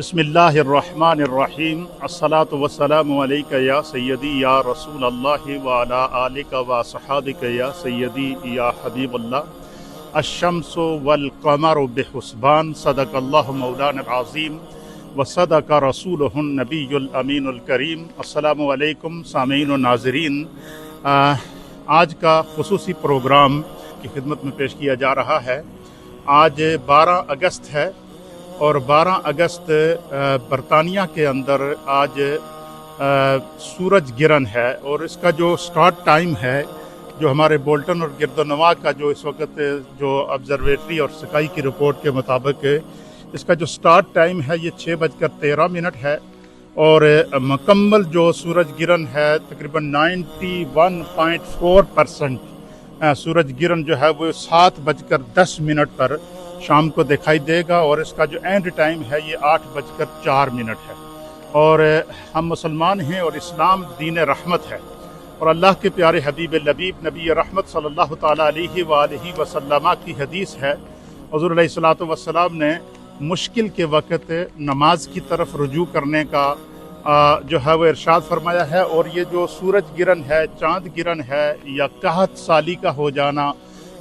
बिस्मिल्लाहिर्रहमानिर्रहीम अस्सलातु वस्सलामु अलैका या सय्यदी या रसूल अल्लाह व अला आलिका व असहाबिका या सय्यदी या हबीब अल्लाह अश-शम्सु वल क़मरु बिहुस्बान सदक़ल्लाहु मौलाना अज़ीम व सदक़ रसूलुहुन नबियुल अमीनुल करीम। अस्सलामु अलैकुम सामीन व नाज़रीन। आज का खुसूसी प्रोग्राम की खिदमत में पेश किया जा रहा है। आज 12 अगस्त है और 12 अगस्त बरतानिया के अंदर आज सूरज गिरन है और इसका जो स्टार्ट टाइम है, जो हमारे बोल्टन और गिरदोनवा का जो इस वक्त जो ऑब्जर्वेटरी और स्काई की रिपोर्ट के मुताबिक इसका जो स्टार्ट टाइम है ये 6:13 है और मुकम्मल जो सूरज गिरन है तकरीबन 91.4% सूरज गिरन जो है वो 7:10 पर शाम को दिखाई देगा और इसका जो एंड टाइम है ये 8:04 है। और हम मुसलमान हैं और इस्लाम दीन रहमत है और अल्लाह के प्यारे हबीब लबीब नबी रहमत सल्लल्लाहु ताला अलैहि व आलिहि वसल्लम की हदीस है। हुज़ूर अलैहिस्सलातु वस्सलाम ने मुश्किल के वक़्त नमाज की तरफ रुजू करने का जो है वो इरशाद फरमाया है। और ये जो सूरज गिरन है, चाँद गिरन है या कहत साली का हो जाना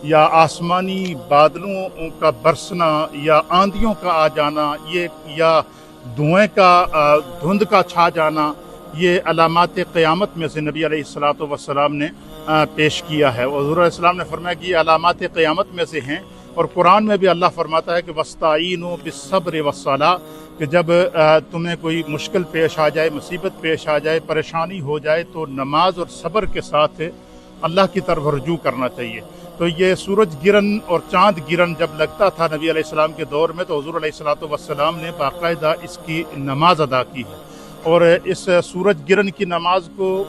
या आसमानी बादलों का बरसना या आंधियों का आ जाना ये या धुएँ का धुंध का छा जाना, ये अलामात क़यामत में से नबी अलैहिस्सलातु वस्सलाम ने पेश किया है। और हुज़ूर अलैहिस्सलाम ने फरमाया कि ये अलामात क़यामत में से हैं। और कुरान में भी अल्लाह फरमाता है कि वस्ताईनु बिस्सब्र वस्सलाह, कि जब तुम्हें कोई मुश्किल पेश आ जाए, मुसीबत पेश आ जाए, परेशानी हो जाए तो नमाज और सब्र के साथ अल्लाह की तरफ रुजू करना चाहिए। तो ये सूरज गिरन और चाँद गिरन जब लगता था नबी अलैहिस्सलाम के दौर में तो हुज़ूर अलैहिस्सलातु वस्सलाम ने बाकायदा इसकी नमाज अदा की है। और इस सूरज गिरन की नमाज को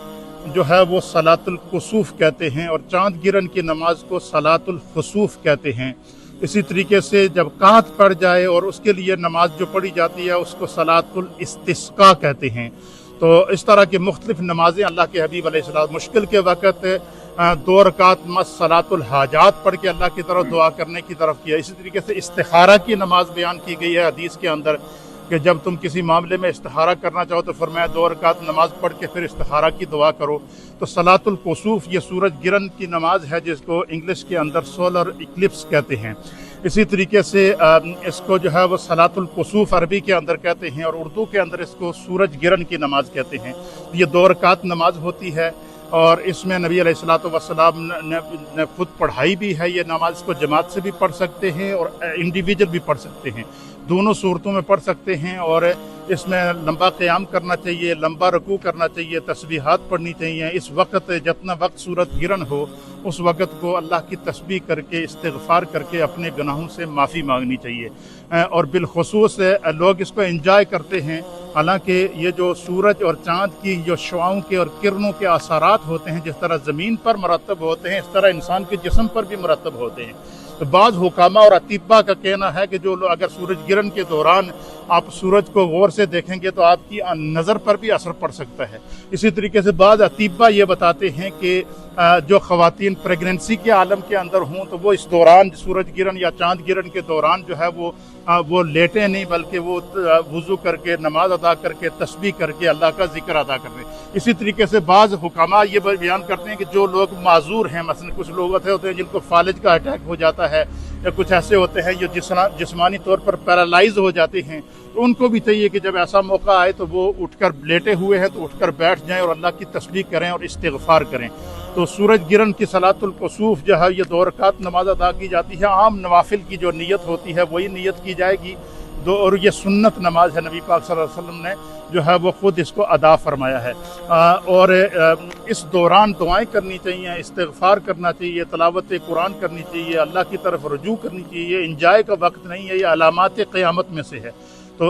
जो है वो सलातुल कुसूफ कहते हैं और चाँद गिरन की नमाज को सलातुल खुसूफ कहते हैं। इसी तरीके से जब कात पड़ जाए और उसके लिए नमाज जो पढ़ी जाती है उसको सलातुल इस्तिस्का कहते हैं। तो इस तरह की मुख्तलिफ नमाजें अल्लाह के हबीब अलैहिस्सलाम मुश्किल के वक़्त 2 रकात मस सलातुल हाजात पढ़ के अल्लाह की तरफ दुआ करने की तरफ किया। इसी तरीके से इस्तिखारा की नमाज बयान की गई है हदीस के अंदर कि जब तुम किसी मामले में इस्तिखारा करना चाहो तो फरमाया 2 रकात नमाज पढ़ के फिर इस्तिखारा की दुआ करो। तो सलातुल कुसूफ ये सूरज गिरन की नमाज है जिसको इंग्लिश के अंदर सोलर इक्लिप्स कहते हैं। इसी तरीके से इसको जो है वो सलातुल कुसूफ अरबी के अंदर कहते हैं और उर्दू के अंदर इसको सूरज गिरन की नमाज कहते हैं। ये 2 रकात नमाज होती है और इसमें नबी अलैहिस्सलातु वस्सलाम ने खुद पढ़ाई भी है। ये नमाज को जमात से भी पढ़ सकते हैं और इंडिविजुअल भी पढ़ सकते हैं, दोनों सूरतों में पढ़ सकते हैं। और इसमें लंबा क़याम करना चाहिए, लंबा रुकू करना चाहिए, तस्बीहात पढ़नी चाहिए। इस वक्त जितना वक्त सूरज गिरन हो उस वक़्त को अल्लाह की तस्बीह करके इस्तिग़फ़ार करके अपने गुनाहों से माफ़ी मांगनी चाहिए। और बिलख़ुसूस लोग इसको एंजॉय करते हैं। हालांकि ये जो सूरज और चाँद की जो शुआओं के और किरणों के आसारात होते हैं, जिस तरह ज़मीन पर मरतब होते हैं इस तरह इंसान के जिस्म पर भी मरतब होते हैं। तो बाज़ हुकामा और अतीबा का कहना है कि जो लोग अगर सूरज गिरन के दौरान आप सूरज को गौर से देखेंगे तो आपकी नज़र पर भी असर पड़ सकता है। इसी तरीके से बाज़ अतीबा ये बताते हैं कि जो ख़वातीन प्रेगनेंसी के आलम के अंदर हों तो वो इस दौरान सूरज गिरन या चाँद गिरन के दौरान जो है वो लेटें नहीं बल्कि वो वुज़ू करके नमाज अदा करके तस्बीह करके अल्लाह का जिक्र अदा करें। इसी तरीके से बाज़ हुकामा ये बयान करते हैं कि जो लोग माजूर हैं, मसलन कुछ लोग ऐसे होते हैं जिनको फालिज का अटैक हो जाता है या कुछ ऐसे होते हैं जो जिस्मानी तौर पर पैरालाइज हो जाते हैं, तो उनको भी चाहिए कि जब ऐसा मौका आए तो वो उठकर लेटे हुए हैं तो उठकर बैठ जाएं और अल्लाह की तस्बीह करें और इस्तिग़फ़ार करें। तो सूरज गिरन की सलातुल कुसूफ जो है ये 2 रकात नमाज अदा की जाती है। आम नवाफिल की जो नीयत होती है वही नीयत की जाएगी और ये सुन्नत नमाज है। नबी पाक सल्लल्लाहु अलैहि वसल्लम ने जो है वो ख़ुद इसको अदा फरमाया है। और इस दौरान दुआएं करनी चाहिए, इस्तिग़फ़ार करना चाहिए, तलावत कुरान करनी चाहिए, अल्लाह की तरफ रुजू करनी चाहिए। इंजॉय का वक्त नहीं है, ये अलामात क़यामत में से है। तो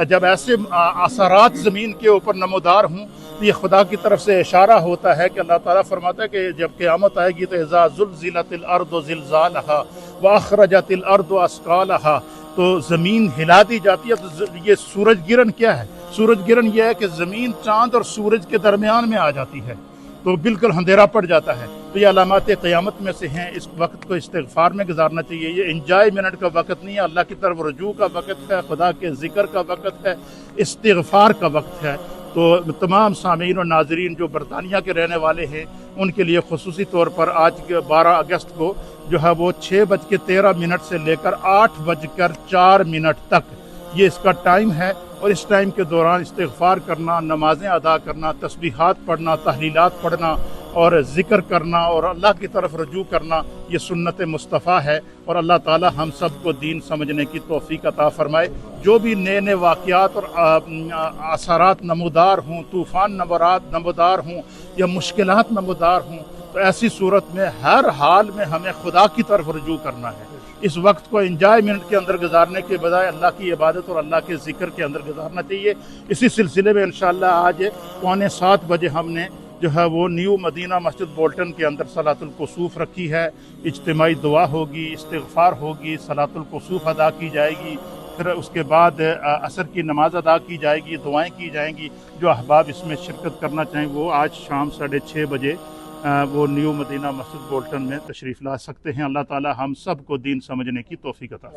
जब ऐसे असरात ज़मीन के ऊपर नमूदार हों तो ये खुदा की तरफ से इशारा होता है कि अल्लाह ताला फरमाता है कि जब क़यामत आएगी तो इज़ा ज़ुल्ज़िलतिल अर्दु ज़िलज़ालहा व अख़रजतिल अर्दु अस्क़ालहा, तो ज़मीन हिला दी जाती है। तो ये सूरज गिरन क्या है? सूरज गिरन यह है कि ज़मीन चाँद और सूरज के दरमियान में आ जाती है तो बिल्कुल अंधेरा पड़ जाता है। تو یہ علامات قیامت میں سے ہیں۔ اس وقت کو استغفار میں گزارنا چاہیے۔ یہ انجوائمنٹ کا وقت نہیں ہے، اللہ کی طرف رجوع کا وقت ہے، خدا کے ذکر کا وقت ہے، استغفار کا وقت ہے۔ تو تمام سامعین اور ناظرین جو برطانیہ کے رہنے والے ہیں ان کے لیے خصوصی طور پر آج کے 12 اگست کو جو ہے وہ 6:13 سے لے کر 8:04 تک یہ اس کا ٹائم ہے، اور اس ٹائم کے دوران استغفار کرنا، نمازیں ادا کرنا، تسبیحات پڑھنا، تحلیلات پڑھنا اور ذکر کرنا اور اللہ کی طرف رجوع کرنا یہ سنت مصطفیٰ ہے۔ اور اللہ تعالی ہم سب کو دین سمجھنے کی توفیق عطا فرمائے۔ جو بھی نئے نئے واقعات اور اثرات نمودار ہوں، طوفان نمودار ہوں یا مشکلات نمودار ہوں، تو ایسی صورت میں ہر حال میں ہمیں خدا کی طرف رجوع کرنا ہے۔ اس وقت کو انجوائمنٹ کے اندر گزارنے کے بجائے اللہ کی عبادت اور اللہ کے ذکر کے اندر گزارنا چاہیے۔ اسی سلسلے میں انشاءاللہ آج 6:45 بجے ہم نے جو ہے وہ نیو مدینہ مسجد بولٹن کے اندر صلاۃ الکسوف رکھی ہے۔ اجتماعی دعا ہوگی، استغفار ہوگی، صلاۃ الکسوف ادا کی جائے گی، پھر اس کے بعد عصر کی نماز ادا کی جائے گی، دعائیں کی جائیں گی۔ جو احباب اس میں شرکت کرنا چاہیں وہ آج شام 6:30 بجے وہ نیو مدینہ مسجد بولٹن میں تشریف لا سکتے ہیں۔ اللہ تعالی ہم سب کو دین سمجھنے کی توفیق عطا فرمائے۔